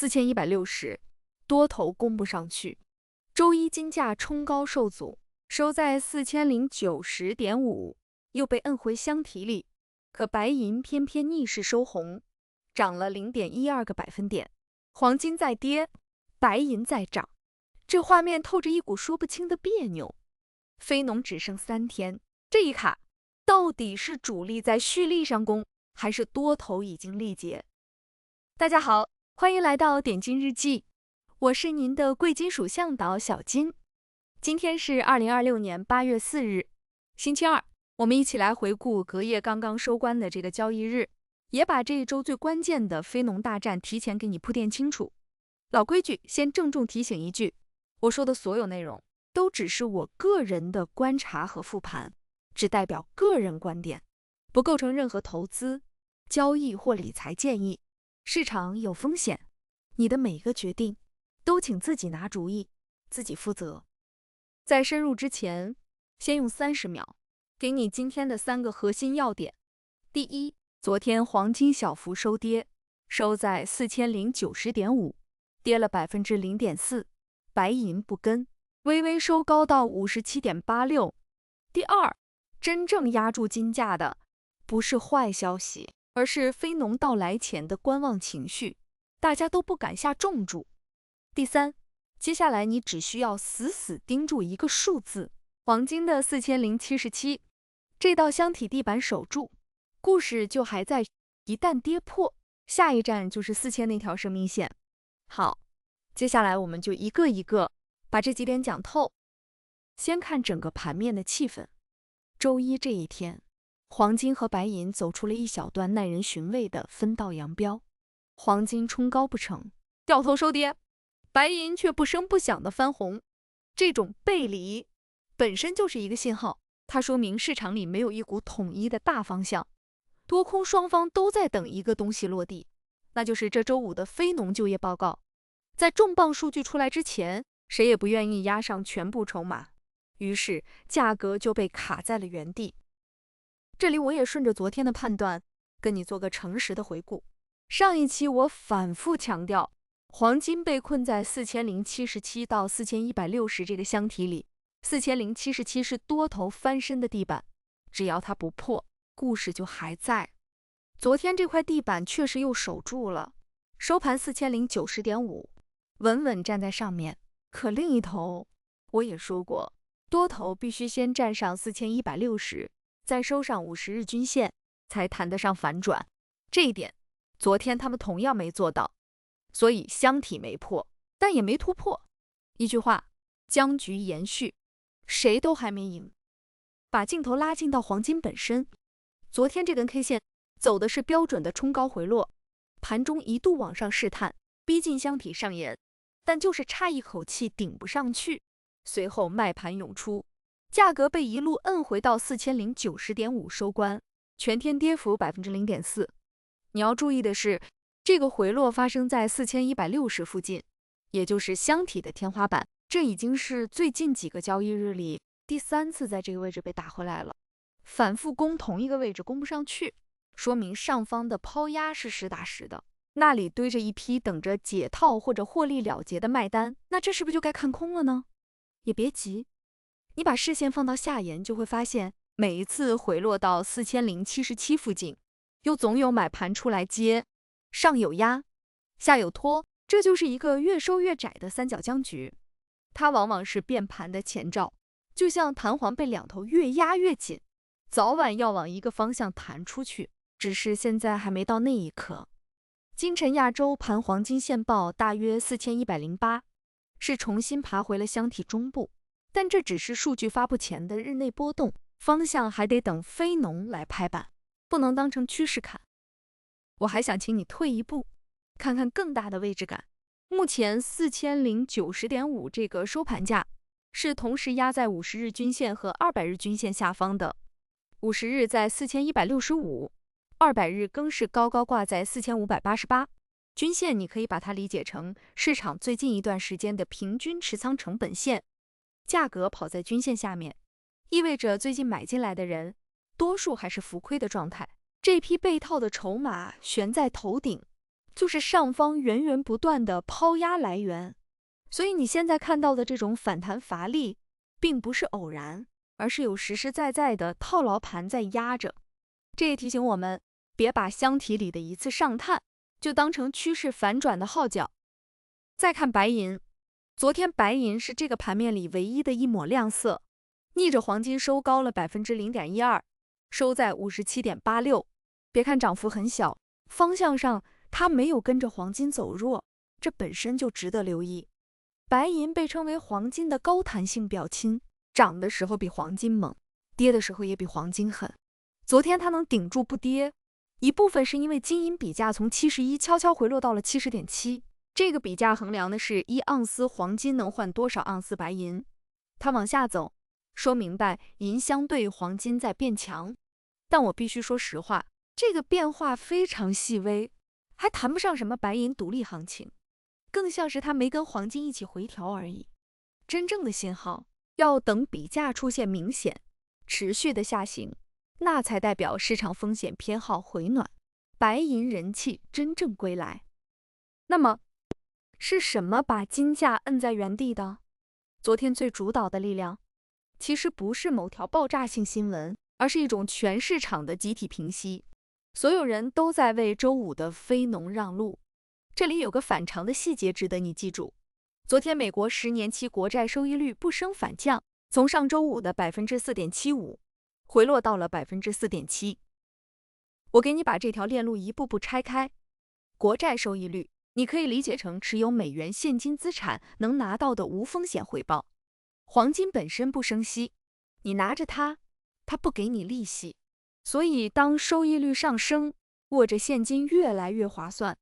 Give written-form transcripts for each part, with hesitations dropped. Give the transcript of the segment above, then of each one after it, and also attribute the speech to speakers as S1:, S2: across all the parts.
S1: 4160，多头攻不上去。周一金价冲高受阻，收在4090.5，又被摁回箱体里。可白银偏偏逆势收红，涨了0.12个百分点。黄金在跌，白银在涨，这画面透着一股说不清的别扭。非农只剩3天，这一卡到底是主力在蓄力上攻，还是多头已经力竭？大家好，欢迎来到点金日记，我是您的贵金属向导小金。今天是2026年8月4日，星期二，我们一起来回顾隔夜刚刚收官的这个交易日，也把这一周最关键的非农大战提前给你铺垫清楚。老规矩，先郑重提醒一句，我说的所有内容都只是我个人的观察和复盘，只代表个人观点，不构成任何投资、交易或理财建议。市场有风险，你的每一个决定都请自己拿主意，自己负责。在深入之前，先用30秒给你今天的3个核心要点。第一，昨天黄金小幅收跌，收在4090.5，跌了0.4%，白银不跟，微微收高到57.86。第二，真正压住金价的不是坏消息，而是非农到来前的观望情绪，大家都不敢下重注。第三，接下来你只需要死死盯住一个数字，黄金的4077，这道箱体地板守住，故事就还在，一旦跌破，下一站就是4000那条生命线。好，接下来我们就一个一个把这几点讲透。先看整个盘面的气氛。周一这一天，黄金和白银走出了一小段耐人寻味的分道扬镳。黄金冲高不成，掉头收跌，白银却不声不响的翻红。这种背离本身就是一个信号，它说明市场里没有一股统一的大方向，多空双方都在等一个东西落地，那就是这周五的非农就业报告。在重磅数据出来之前，谁也不愿意押上全部筹码，于是价格就被卡在了原地。这里我也顺着昨天的判断，跟你做个诚实的回顾。上一期我反复强调，黄金被困在4077到4160这个箱体里，4077是多头翻身的地板，只要它不破，故事就还在。昨天这块地板确实又守住了，收盘4090.5，稳稳站在上面。可另一头，我也说过，多头必须先站上4160，再收上50日均线，才谈得上反转。这一点，昨天他们同样没做到，所以箱体没破，但也没突破。一句话，僵局延续，谁都还没赢。把镜头拉近到黄金本身，昨天这根 K 线走的是标准的冲高回落，盘中一度往上试探，逼近箱体上沿，但就是差一口气顶不上去，随后卖盘涌出，价格被一路摁回到4090.5收官，全天跌幅0.4%。你要注意的是，这个回落发生在4160附近，也就是箱体的天花板，这已经是最近几个交易日里第3次在这个位置被打回来了。反复攻同一个位置攻不上去，说明上方的抛压是实打实的，那里堆着一批等着解套或者获利了结的卖单，那这是不是就该看空了呢？也别急，你把视线放到下沿，就会发现每一次回落到4077附近，又总有买盘出来接，上有压，下有拖，这就是一个越收越窄的三角僵局。它往往是变盘的前兆，就像弹簧被两头越压越紧，早晚要往一个方向弹出去，只是现在还没到那一刻。今晨亚洲盘黄金现报大约4108，是重新爬回了箱体中部，但这只是数据发布前的日内波动，方向还得等非农来拍板，不能当成趋势看。我还想请你退一步，看看更大的位置感。目前4090.5这个收盘价是同时压在50日均线和200日均线下方的，50日在4165，200日更是高高挂在4588。均线你可以把它理解成市场最近一段时间的平均持仓成本线，价格跑在均线下面，意味着最近买进来的人多数还是浮亏的状态，这批被套的筹码悬在头顶，就是上方源源不断的抛压来源。所以你现在看到的这种反弹乏力，并不是偶然，而是有实实在在的套牢盘在压着。这也提醒我们，别把箱体里的一次上探就当成趋势反转的号角。再看白银，昨天白银是这个盘面里唯一的一抹亮色，逆着黄金收高了 0.12%， 收在 57.86。 别看涨幅很小，方向上它没有跟着黄金走弱，这本身就值得留意。白银被称为黄金的高弹性表亲，涨的时候比黄金猛，跌的时候也比黄金狠。昨天它能顶住不跌，一部分是因为金银比价从71悄悄回落到了 70.7， 这个比价衡量的是1盎司黄金能换多少盎司白银。它往下走，说明白银相对黄金在变强。但我必须说实话，这个变化非常细微，还谈不上什么白银独立行情，更像是它没跟黄金一起回调而已。真正的信号要等比价出现明显持续的下行，那才代表市场风险偏好回暖，白银人气真正归来。那么是什么把金价摁在原地的？昨天最主导的力量其实不是某条爆炸性新闻，而是一种全市场的集体平息。所有人都在为周五的非农让路。这里有个反常的细节值得你记住，昨天美国10年期国债收益率不升反降，从上周五的 4.75% 回落到了 4.7%。 我给你把这条链路一步步拆开。国债收益率你可以理解成持有美元现金资产能拿到的无风险回报。黄金本身不升息，你拿着它，它不给你利息，所以当收益率上升，握着现金越来越划算，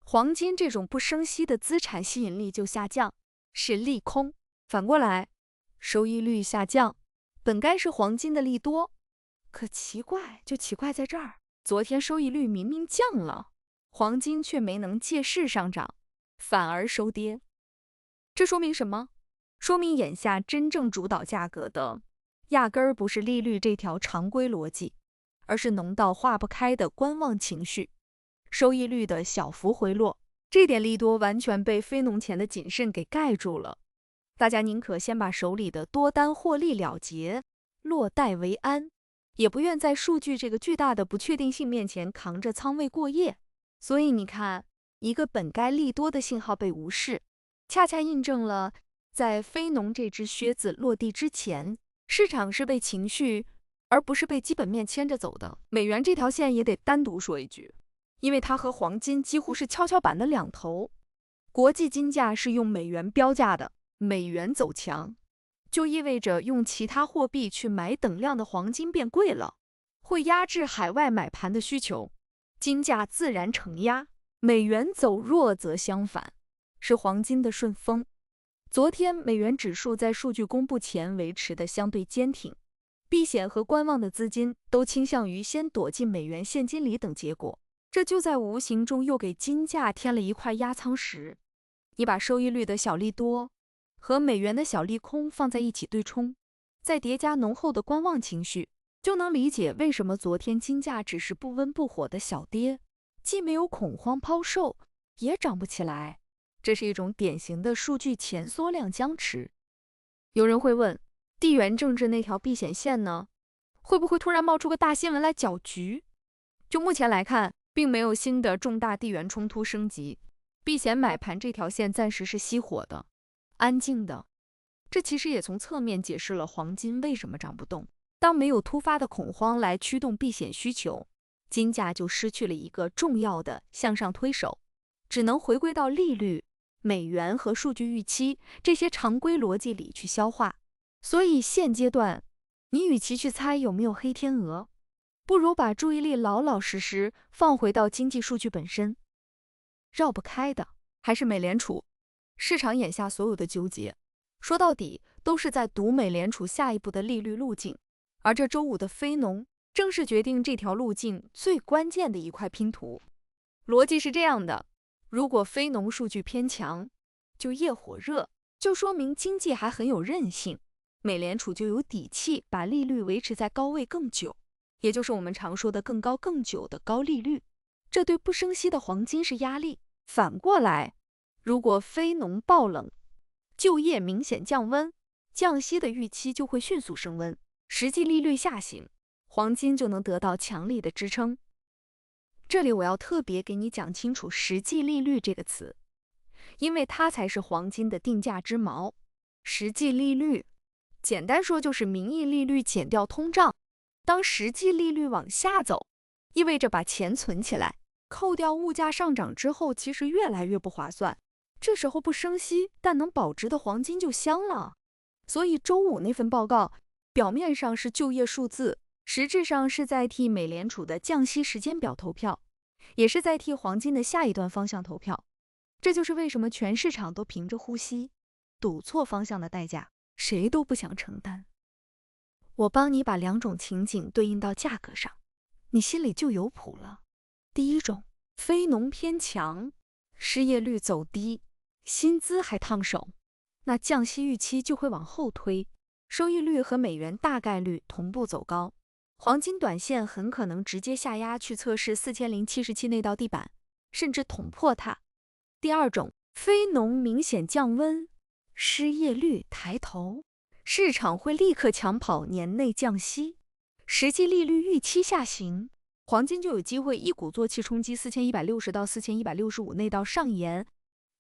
S1: 黄金这种不升息的资产吸引力就下降，是利空。反过来，收益率下降，本该是黄金的利多，可奇怪就奇怪在这儿，昨天收益率明明降了，黄金却没能借势上涨，反而收跌。这说明什么？说明眼下真正主导价格的，压根儿不是利率这条常规逻辑，而是浓到化不开的观望情绪。收益率的小幅回落，这点利多完全被非农前的谨慎给盖住了。大家宁可先把手里的多单获利了结，落袋为安，也不愿在数据这个巨大的不确定性面前扛着仓位过夜。所以你看，一个本该利多的信号被无视，恰恰印证了在非农这只靴子落地之前，市场是被情绪而不是被基本面牵着走的。美元这条线也得单独说一句，因为它和黄金几乎是跷跷板的两头。国际金价是用美元标价的，美元走强，就意味着用其他货币去买等量的黄金变贵了，会压制海外买盘的需求，金价自然承压。美元走弱则相反，是黄金的顺风。昨天美元指数在数据公布前维持的相对坚挺，避险和观望的资金都倾向于先躲进美元现金里等结果，这就在无形中又给金价添了一块压舱石。你把收益率的小利多和美元的小利空放在一起对冲，再叠加浓厚的观望情绪，就能理解为什么昨天金价只是不温不火的小跌，既没有恐慌抛售，也涨不起来。这是一种典型的数据前缩量僵持。有人会问，地缘政治那条避险线呢？会不会突然冒出个大新闻来搅局？就目前来看，并没有新的重大地缘冲突升级，避险买盘这条线暂时是熄火的，安静的。这其实也从侧面解释了黄金为什么涨不动。当没有突发的恐慌来驱动避险需求，金价就失去了一个重要的向上推手，只能回归到利率、美元和数据预期这些常规逻辑里去消化。所以现阶段，你与其去猜有没有黑天鹅，不如把注意力老老实实放回到经济数据本身。绕不开的还是美联储。市场眼下所有的纠结，说到底都是在赌美联储下一步的利率路径，而这周五的非农正是决定这条路径最关键的一块拼图。逻辑是这样的，如果非农数据偏强，就业火热，就说明经济还很有韧性，美联储就有底气把利率维持在高位更久，也就是我们常说的更高更久的高利率。这对不生息的黄金是压力。反过来，如果非农爆冷，就业明显降温，降息的预期就会迅速升温，实际利率下行，黄金就能得到强力的支撑。这里我要特别给你讲清楚实际利率这个词，因为它才是黄金的定价之锚。实际利率，简单说就是名义利率减掉通胀。当实际利率往下走，意味着把钱存起来，扣掉物价上涨之后，其实越来越不划算。这时候不升息但能保值的黄金就香了。所以周五那份报告表面上是就业数字，实质上是在替美联储的降息时间表投票，也是在替黄金的下一段方向投票。这就是为什么全市场都凭着呼吸，赌错方向的代价谁都不想承担。我帮你把两种情景对应到价格上，你心里就有谱了。第一种，非农偏强，失业率走低，薪资还烫手，那降息预期就会往后推，收益率和美元大概率同步走高，黄金短线很可能直接下压去测试4077那道地板，甚至捅破它。第二种，非农明显降温，失业率抬头，市场会立刻抢跑年内降息，实际利率预期下行，黄金就有机会一鼓作气冲击4160到4165那道上沿。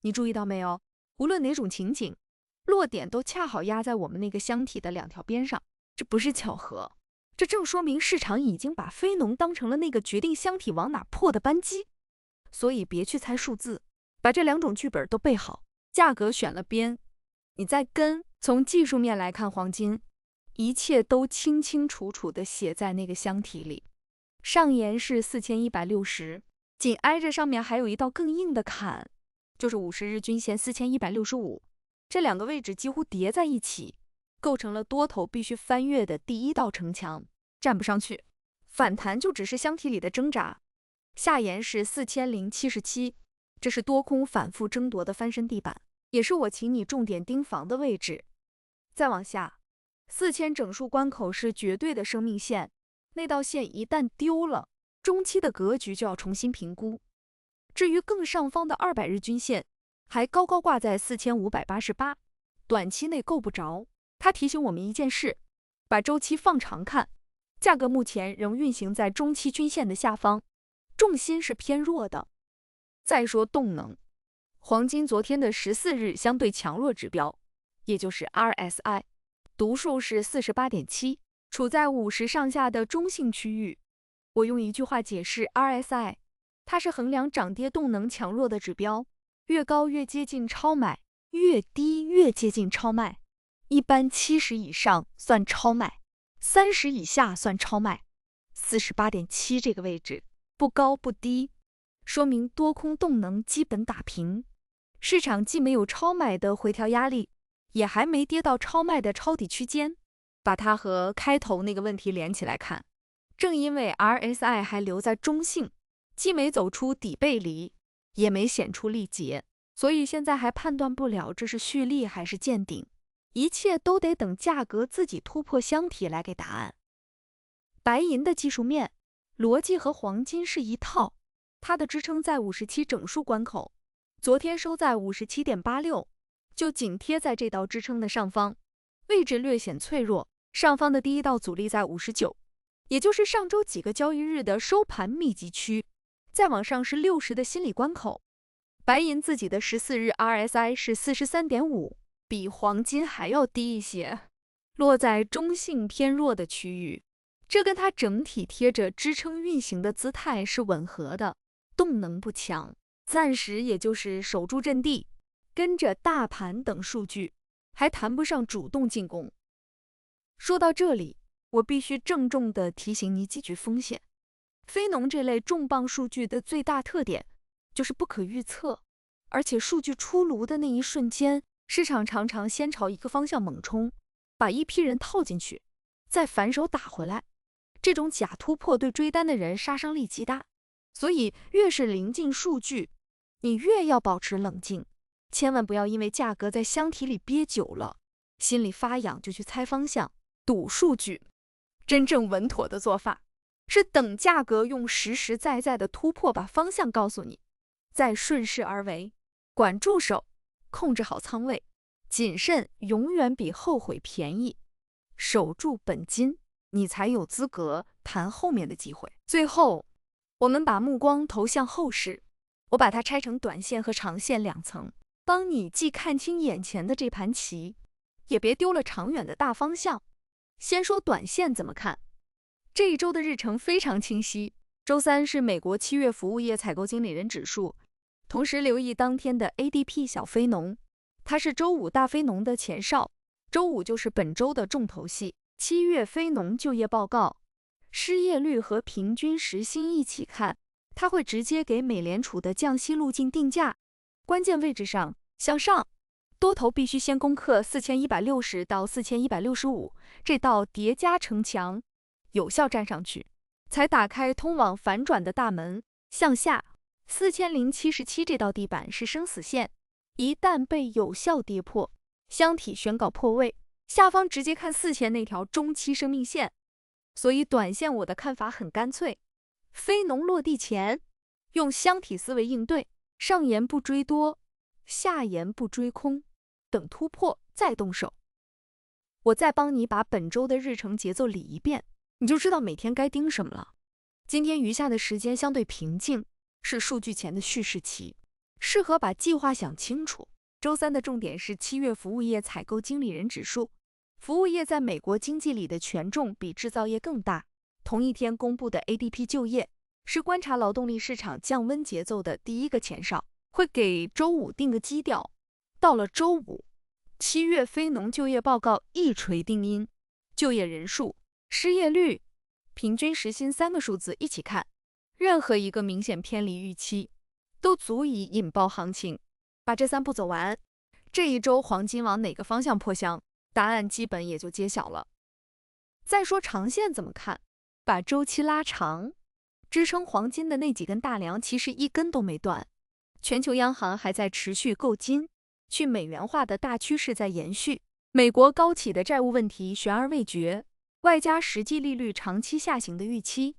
S1: 你注意到没有？无论哪种情景，落点都恰好压在我们那个箱体的两条边上，这不是巧合，这正说明市场已经把非农当成了那个决定箱体往哪破的扳机。所以别去猜数字，把这两种剧本都备好，价格选了边，你再跟。从技术面来看，黄金一切都清清楚楚地写在那个箱体里。上沿是4160，紧挨着上面还有一道更硬的坎，就是50日均线4165，这两个位置几乎叠在一起，构成了多头必须翻越的第一道城墙，站不上去，反弹就只是箱体里的挣扎。下沿是4077，这是多空反复争夺的翻身地板，也是我请你重点盯防的位置。再往下，4000整数关口是绝对的生命线，那道线一旦丢了，中期的格局就要重新评估。至于更上方的200日均线，还高高挂在4588，短期内够不着。它提醒我们一件事，把周期放长看，价格目前仍运行在中期均线的下方，重心是偏弱的。再说动能，黄金昨天的14日相对强弱指标，也就是 RSI， 读数是 48.7， 处在50上下的中性区域。我用一句话解释 RSI， 它是衡量涨跌动能强弱的指标，越高越接近超买，越低越接近超卖。一般70以上算超卖，30以下算超卖。48.7这个位置不高不低，说明多空动能基本打平，市场既没有超买的回调压力，也还没跌到超卖的抄底区间。把它和开头那个问题连起来看，正因为 RSI 还留在中性，既没走出底背离，也没显出力竭，所以现在还判断不了这是蓄力还是见顶，一切都得等价格自己突破箱体来给答案。白银的技术面逻辑和黄金是一套，它的支撑在57整数关口，昨天收在 57.86， 就紧贴在这道支撑的上方，位置略显脆弱，上方的第一道阻力在59，也就是上周几个交易日的收盘密集区，再往上是60的心理关口。白银自己的14日 RSI 是 43.5， 比黄金还要低一些，落在中性偏弱的区域，这跟它整体贴着支撑运行的姿态是吻合的，动能不强，暂时也就是守住阵地，跟着大盘等数据，还谈不上主动进攻。说到这里，我必须郑重地提醒你几句风险。非农这类重磅数据的最大特点就是不可预测，而且数据出炉的那一瞬间，市场常常先朝一个方向猛冲，把一批人套进去，再反手打回来。这种假突破对追单的人杀伤力极大，所以越是临近数据，你越要保持冷静，千万不要因为价格在箱体里憋久了，心里发痒就去猜方向、赌数据。真正稳妥的做法是等价格用实实在在的突破把方向告诉你，再顺势而为，管住手，控制好仓位，谨慎永远比后悔便宜，守住本金，你才有资格谈后面的机会。最后，我们把目光投向后市，我把它拆成短线和长线两层，帮你既看清眼前的这盘棋，也别丢了长远的大方向。先说短线怎么看，这一周的日程非常清晰。周三是美国7月服务业采购经理人指数，同时留意当天的 ADP 小非农，它是周五大非农的前哨。周五就是本周的重头戏，7月非农就业报告，失业率和平均时薪一起看，它会直接给美联储的降息路径定价。关键位置上向上，多头必须先攻克4160到4165这道叠加城墙，有效站上去，才打开通往反转的大门。向下，4077这道地板是生死线，一旦被有效跌破，箱体宣告破位，下方直接看4000那条中期生命线。所以短线我的看法很干脆，非农落地前，用箱体思维应对，上沿不追多，下沿不追空，等突破再动手。我再帮你把本周的日程节奏理一遍，你就知道每天该盯什么了。今天余下的时间相对平静，是数据前的蓄势期，适合把计划想清楚。周三的重点是7月服务业采购经理人指数，服务业在美国经济里的权重比制造业更大。同一天公布的 ADP 就业是观察劳动力市场降温节奏的第一个前哨，会给周五定个基调。到了周五，7月非农就业报告一锤定音，就业人数、失业率、平均时薪3个数字一起看，任何一个明显偏离预期，都足以引爆行情。把这3步走完，这一周黄金往哪个方向破箱，答案基本也就揭晓了。再说长线怎么看，把周期拉长，支撑黄金的那几根大梁其实一根都没断，全球央行还在持续购金，去美元化的大趋势在延续，美国高企的债务问题悬而未决，外加实际利率长期下行的预期，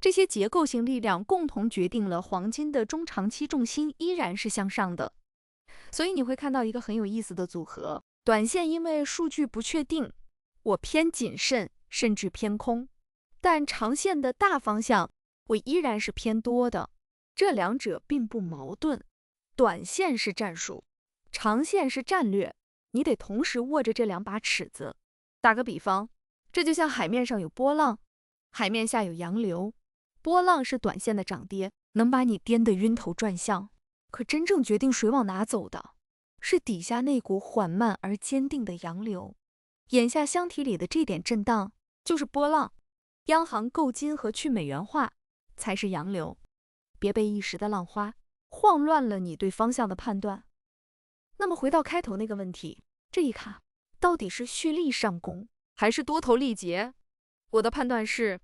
S1: 这些结构性力量共同决定了黄金的中长期重心依然是向上的。所以你会看到一个很有意思的组合，短线因为数据不确定，我偏谨慎甚至偏空，但长线的大方向我依然是偏多的，这两者并不矛盾。短线是战术，长线是战略，你得同时握着这2把尺子。打个比方，这就像海面上有波浪，海面下有洋流，波浪是短线的涨跌，能把你颠得晕头转向，可真正决定水往哪走的，是底下那股缓慢而坚定的洋流。眼下箱体里的这点震荡就是波浪，央行购金和去美元化才是洋流，别被一时的浪花晃乱了你对方向的判断。那么回到开头那个问题，这一卡到底是蓄力上攻还是多头力竭？我的判断是，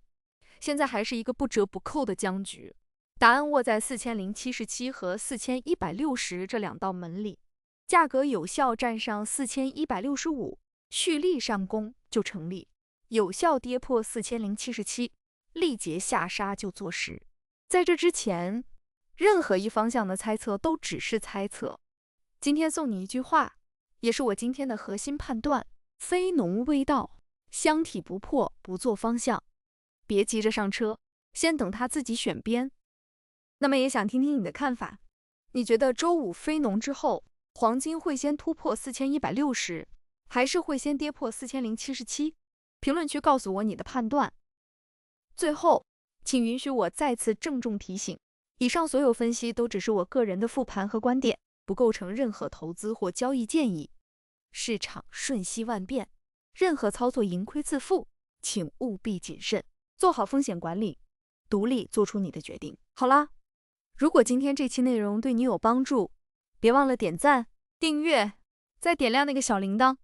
S1: 现在还是一个不折不扣的僵局，答案握在4077和4160这2道门里，价格有效站上4165，蓄力上攻就成立，有效跌破4077，力竭下杀就坐实。在这之前，任何一方向的猜测都只是猜测。今天送你一句话，也是我今天的核心判断：非农未到，箱体不破不做方向，别急着上车，先等它自己选边。那么也想听听你的看法，你觉得周五非农之后，黄金会先突破4160，还是会先跌破4077？评论区告诉我你的判断。最后，请允许我再次郑重提醒，以上所有分析都只是我个人的复盘和观点，不构成任何投资或交易建议。市场瞬息万变，任何操作盈亏自负，请务必谨慎，做好风险管理，独立做出你的决定。好啦，如果今天这期内容对你有帮助，别忘了点赞、订阅，再点亮那个小铃铛，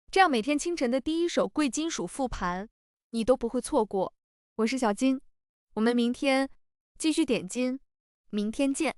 S1: 这样每天清晨的第一手贵金属复盘，你都不会错过。我是小金，我们明天继续点金，明天见。